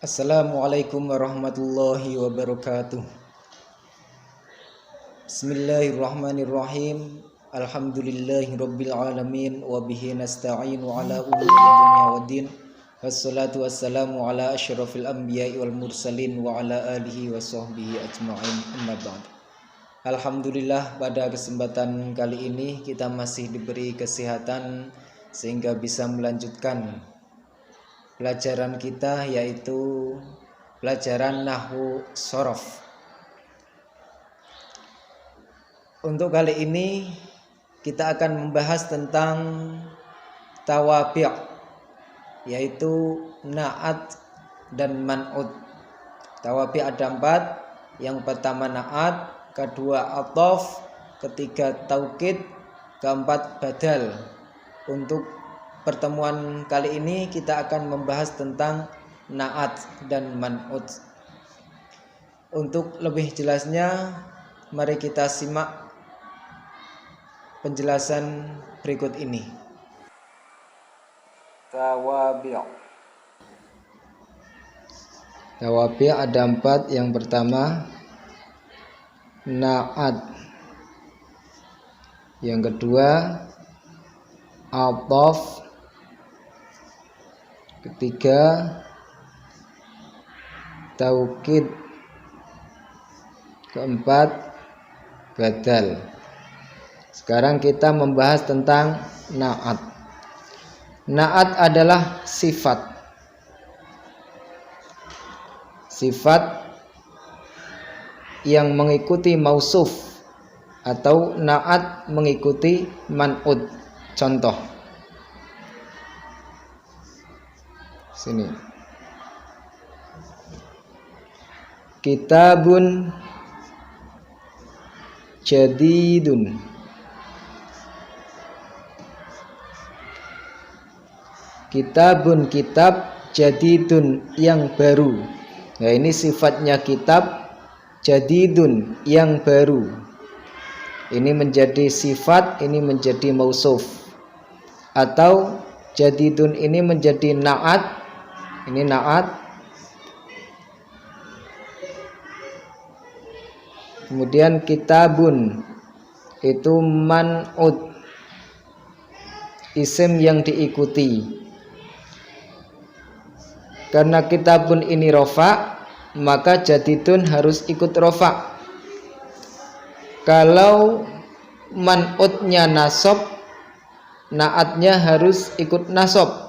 Assalamualaikum warahmatullahi wabarakatuh. Bismillahirrahmanirrahim. Alhamdulillahirabbil alamin wa bihi nasta'inu ala umuri dunya waddin. Wassalatu wassalamu ala asyrafil anbiya'i wal mursalin wa ala alihi wa sahbihi ajma'in. Amma ba'd. Alhamdulillah, pada kesempatan kali ini kita masih diberi kesehatan sehingga bisa melanjutkan pelajaran kita, yaitu pelajaran nahwu shorof. Untuk kali ini kita akan membahas tentang tawabi', yaitu na'at dan man'ut. Tawabi' ada 4. Yang pertama na'at, kedua athof, ketiga taukid, keempat badal. Untuk pertemuan kali ini kita akan membahas tentang na'at dan man'ut. Untuk lebih jelasnya, mari kita simak penjelasan berikut ini. Tawabi'. Tawabi' ada 4. Yang pertama na'at, yang kedua athof, ketiga taukid, keempat badal. Sekarang kita membahas tentang na'at. Na'at adalah sifat yang mengikuti mausuf, atau na'at mengikuti man'ut. Contoh sini, kitabun jadidun. Kitabun, kitab, jadidun, yang baru. Nah, ini sifatnya kitab, jadidun, yang baru. Ini menjadi sifat, ini menjadi mausuf. Atau jadidun ini menjadi na'at. Ini na'at. Kemudian kitabun itu man'ut, isim yang diikuti. Karena kitabun ini rofa, maka jadidun harus ikut rofa. Kalau man'utnya nasab, na'atnya harus ikut nasab.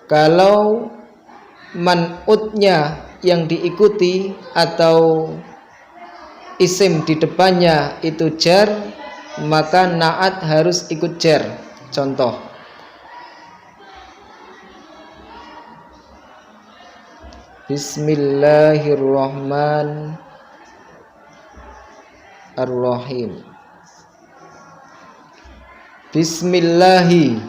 Kalau man'utnya yang diikuti atau isim di depannya itu jar, maka na'at harus ikut jar. Contoh, Bismillahirrahmanirrahim. Bismillahi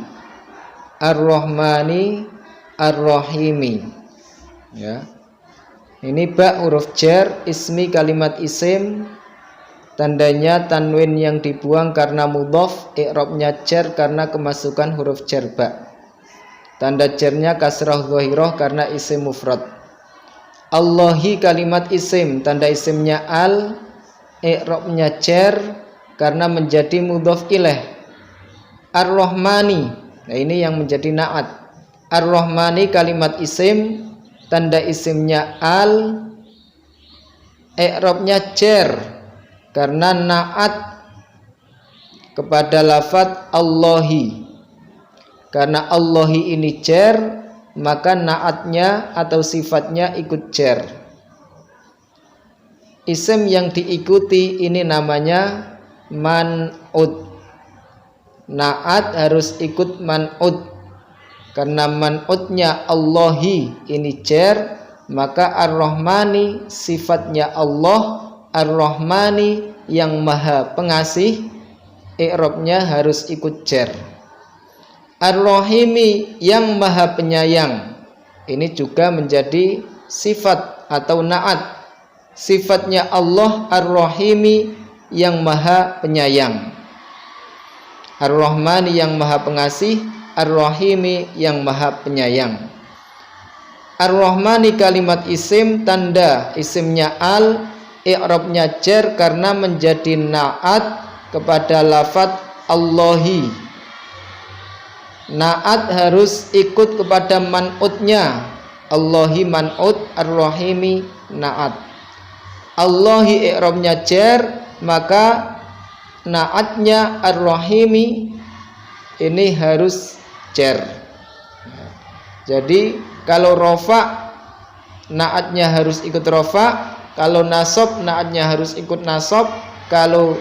ar-Rahmani ar-Rahimi. Ya. Ini ba huruf jar, ismi kalimat isim, tandanya tanwin yang dibuang karena mudhof, i'rabnya jar karena kemasukan huruf jar ba. Tanda jarnya kasrah dhahirah karena isim mufrad. Allahi kalimat isim, tanda isimnya al, i'rabnya jar karena menjadi mudhof ilaih. Ar-Rahmani, nah ini yang menjadi na'at. Ar-Rahmani kalimat isim, tanda isimnya al, i'rabnya jar karena na'at kepada lafadz Allahi. Karena Allahi ini jar, maka na'atnya atau sifatnya ikut jar. Isim yang diikuti ini namanya man'ut. Na'at harus ikut man'ut. Karena man'utnya Allahi ini jar, maka ar-Rahmani sifatnya Allah, ar-Rahmani yang maha pengasih, i'rabnya harus ikut jar. Ar-Rahimi yang maha penyayang, ini juga menjadi sifat atau na'at. Sifatnya Allah ar-Rahimi yang maha penyayang. Ar-Rahmani yang maha pengasih, Ar-Rahimi yang maha penyayang. Ar-Rahmani kalimat isim, tanda isimnya al, i'rabnya jar karena menjadi na'at kepada lafadz Allahi. Na'at harus ikut kepada man'utnya. Allahi man'ut, Ar-Rahimi na'at. Allahi i'rabnya jar, maka na'atnya Ar-Rahimi ini harus jar. Jadi kalau rofa naatnya harus ikut rofa, kalau nasab naatnya harus ikut nasab, kalau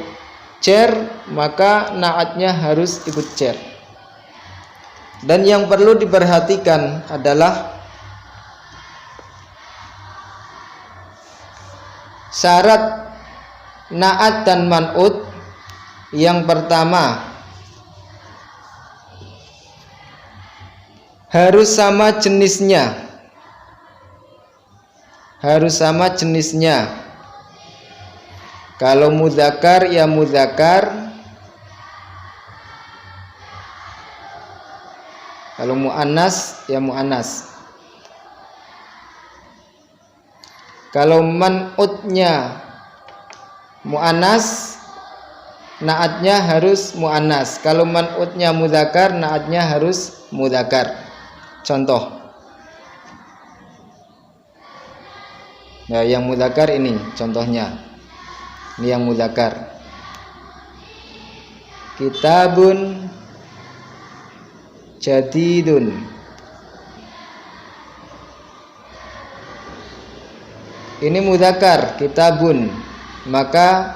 jar maka naatnya harus ikut jar. Dan yang perlu diperhatikan adalah syarat naat dan man'ut. Yang pertama, harus sama jenisnya. Harus sama jenisnya. Kalau mudzakkar ya mudzakkar. Kalau muannas ya muannas. Kalau man'utnya muannas, naatnya harus muannas. Kalau man'utnya mudzakkar, naatnya harus mudzakkar. Contoh, nah yang mudzakkar ini contohnya, ini yang mudzakkar. Kitabun jadidun. Ini mudzakkar, kitabun, maka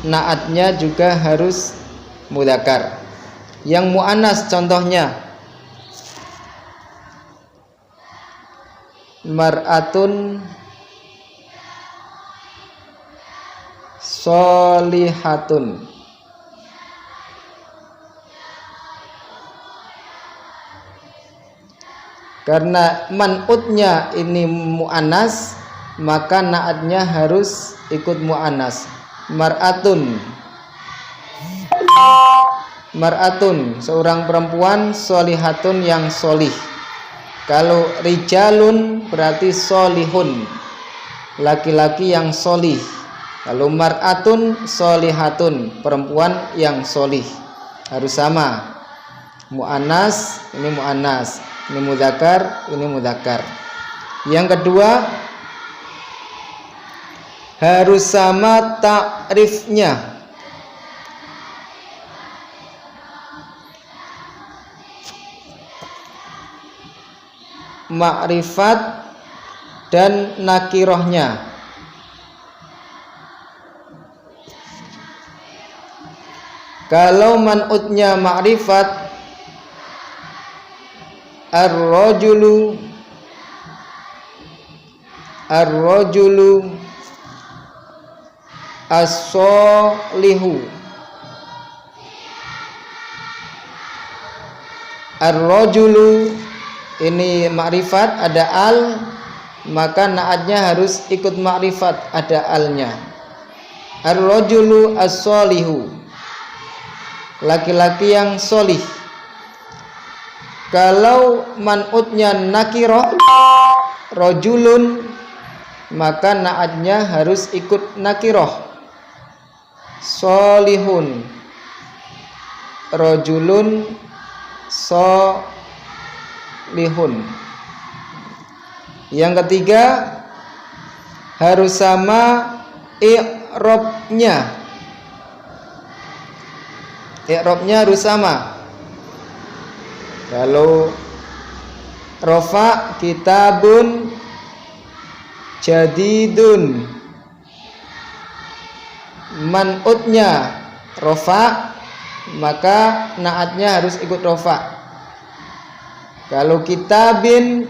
naatnya juga harus mudzakkar. Yang muannas contohnya mar'atun sholihatun. Karena man'utnya ini muannas, maka naatnya harus ikut muannas. Mar'atun, mar'atun seorang perempuan, sholihatun yang solih. Kalau rijalun berarti solihun, laki-laki yang solih. Kalau mar'atun solihatun, perempuan yang solih. Harus sama. Mu'annas, ini mu'annas. Ini mudzakkar, ini mudzakkar. Yang kedua, harus sama ta'rifnya. Ma'rifat dan nakirohnya. Kalau man'utnya ma'rifat, ar-rajulu, ar-rajulu as-solihu. Ar-rajulu ini ma'rifat, ada al, maka naatnya harus ikut ma'rifat, ada alnya. Ar-rajulu as-solihu, laki-laki yang solih. Kalau man'utnya nakiroh, rajulun, maka naatnya harus ikut nakiroh. Solihun, rajulun solihun. Yang ketiga, harus sama i'rabnya. I'rabnya harus sama. Kalau rofa, kitabun jadidun, man'utnya rofa, maka naatnya harus ikut rofa. Kalau kitabin,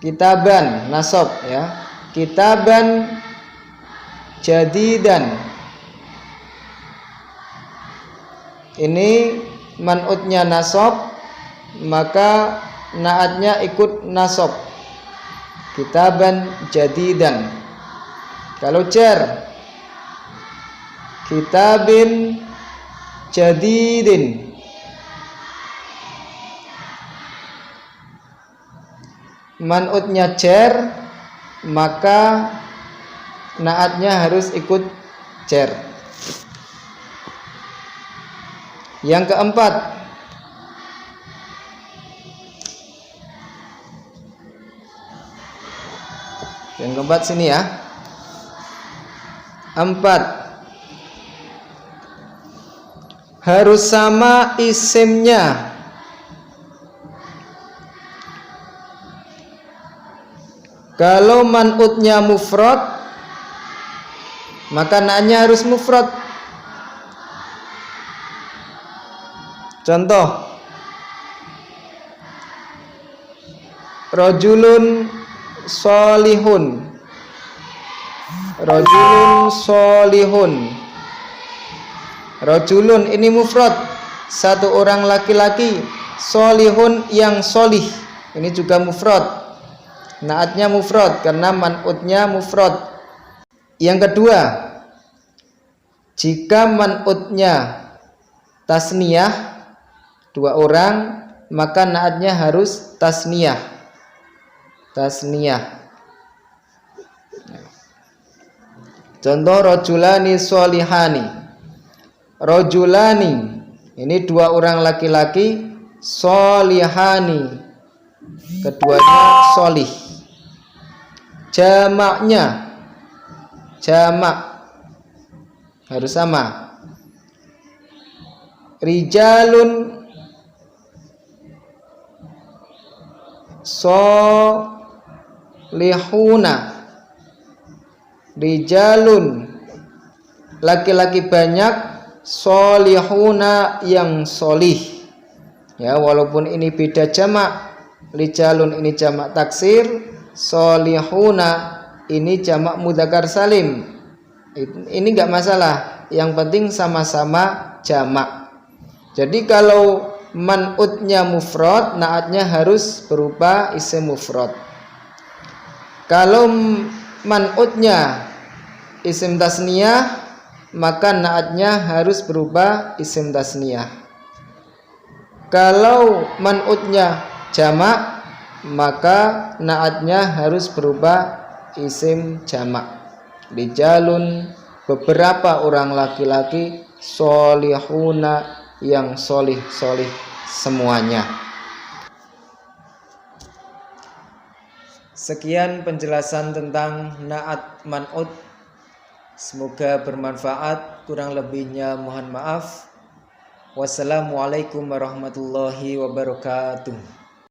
kitaban nasab ya, kitaban jadidan, ini man'utnya nasab, maka naatnya ikut nasab. Kitaban jadidan. Kalau jar, kitabin jadidin, man'utnya jar, maka naatnya harus ikut jar. Yang keempat, sini ya. 4, harus sama isimnya. Kalau man'utnya mufrad, maka naatnya harus mufrad. Contoh, rajulun solihun. Rajulun solihun. Rajulun ini mufrad, satu orang laki-laki. Solihun yang solih, ini juga mufrad. Naatnya mufrad karena man'utnya mufrad. Yang kedua, jika man'utnya tasniyah, 2 orang, maka naatnya harus tasniyah. Tasniyah. Contoh, rajulani solihani. Rajulani ini 2 orang laki-laki, solihani, keduanya solih. Jamaknya, jamak harus sama. Rijalun solihuna. Rijalun laki-laki banyak, solihuna yang solih. Ya, walaupun ini beda jamak. Rijalun ini jamak taksir, solihuna ini jamak mudzakkar salim. Ini enggak masalah, yang penting sama-sama jamak. Jadi kalau man'utnya mufrad, naatnya harus berupa isim mufrad. Kalau man'utnya isim tasniyah, maka naatnya harus berupa isim tasniyah. Kalau man'utnya jamak, maka naatnya harus berupa isim jamak. Rijalun beberapa orang laki-laki, solihuna yang solih-solih semuanya. Sekian penjelasan tentang naat man'ut. Semoga bermanfaat, kurang lebihnya mohon maaf. Wassalamualaikum warahmatullahi wabarakatuh.